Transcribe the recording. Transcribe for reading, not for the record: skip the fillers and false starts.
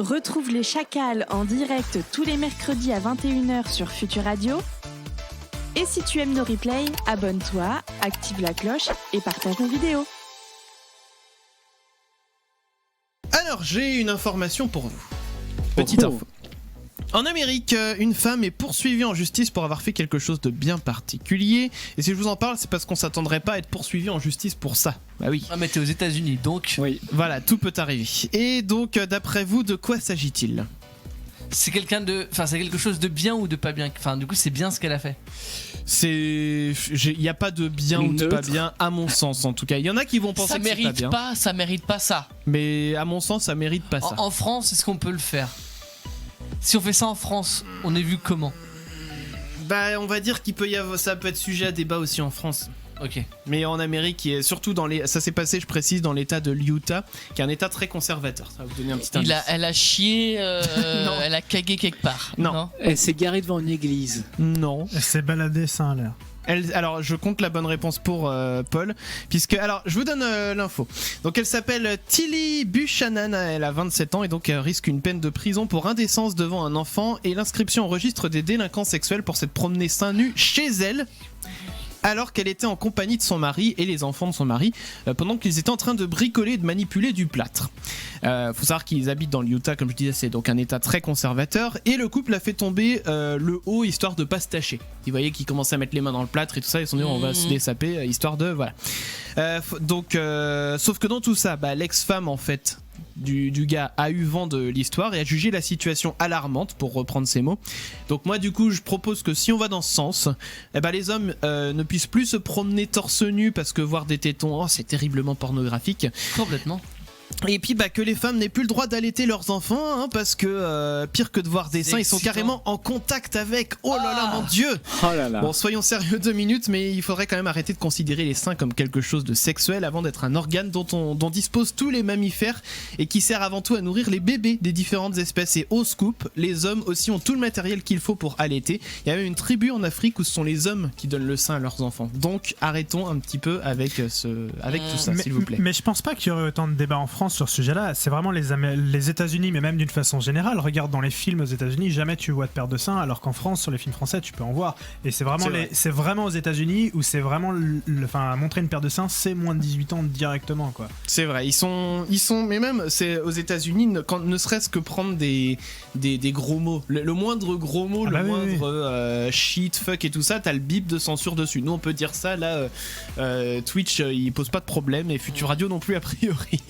Retrouve les Chacals en direct tous les mercredis à 21h sur Futur Radio. Et si tu aimes nos replays, abonne-toi, active la cloche et partage nos vidéos. Alors, j'ai une information pour vous. Petite info. En Amérique, une femme est poursuivie en justice pour avoir fait quelque chose de bien particulier. Et si je vous en parle, c'est parce qu'on s'attendrait pas à être poursuivi en justice pour ça. Bah oui. Ah mais t'es aux États-Unis, donc. Oui. Voilà, tout peut arriver. Et donc, d'après vous, de quoi s'agit-il ? C'est c'est quelque chose de bien ou de pas bien. Enfin, du coup, c'est bien ce qu'elle a fait. Il n'y a pas de bien ou de pas bien, à mon sens en tout cas. Il y en a qui vont penser que c'est pas bien. Ça mérite pas ça. Mais à mon sens, ça mérite pas ça. En France, est-ce qu'on peut le faire ? Si on fait ça en France, on est vu comment ? Bah, on va dire ça peut être sujet à débat aussi en France. Ok. Mais en Amérique, et surtout ça s'est passé, je précise, dans l'état de l'Utah, qui est un état très conservateur. Ça va vous donner un petit indice. Elle a chié, elle a cagué quelque part. Non. Elle s'est garée devant une église. Non. Elle s'est baladée, ça a l'air. Alors, je compte la bonne réponse pour Paul, puisque, alors, je vous donne l'info. Donc, elle s'appelle Tilly Buchanan, elle a 27 ans et donc elle risque une peine de prison pour indécence devant un enfant et l'inscription au registre des délinquants sexuels pour s'être promenée seins nus chez elle, alors qu'elle était en compagnie de son mari et les enfants de son mari, pendant qu'ils étaient en train de bricoler et de manipuler du plâtre. Faut savoir qu'ils habitent dans l'Utah, comme je disais, c'est donc un état très conservateur, et le couple a fait tomber le haut histoire de pas se tâcher. Ils voyaient qu'ils commençaient à mettre les mains dans le plâtre et tout ça, ils se sont dit on va se dessaper, histoire de... voilà. Sauf que dans tout ça, l'ex-femme en fait du gars a eu vent de l'histoire et a jugé la situation alarmante, pour reprendre ses mots. Donc moi du coup je propose que si on va dans ce sens, les hommes ne puissent plus se promener torse nu parce que voir des tétons, c'est terriblement pornographique. Complètement. Et puis que les femmes n'aient plus le droit d'allaiter leurs enfants, parce que pire que de voir des seins, ils sont carrément en contact avec. Oh là là, mon Dieu. Oh là là. Bon, soyons sérieux 2 minutes, mais il faudrait quand même arrêter de considérer les seins comme quelque chose de sexuel avant d'être un organe dont disposent tous les mammifères et qui sert avant tout à nourrir les bébés des différentes espèces. Et au scoop, les hommes aussi ont tout le matériel qu'il faut pour allaiter. Il y a même une tribu en Afrique où ce sont les hommes qui donnent le sein à leurs enfants. Donc arrêtons un petit peu avec tout ça, s'il vous plaît. Mais je pense pas qu'il y aurait autant de débats en France sur ce sujet-là. C'est vraiment les États-Unis, mais même d'une façon générale. Regarde dans les films aux États-Unis, jamais tu vois de paire de seins, alors qu'en France, sur les films français, tu peux en voir. Et c'est vraiment aux États-Unis où c'est vraiment, montrer une paire de seins, c'est moins de 18 ans directement, quoi. C'est vrai, ils sont, mais même c'est aux États-Unis, ne serait-ce que prendre des gros mots, le moindre gros mot, moindre shit, fuck et tout ça, t'as le bip de censure dessus. Nous on peut dire ça, là, Twitch il pose pas de problème et Futur Radio non plus a priori.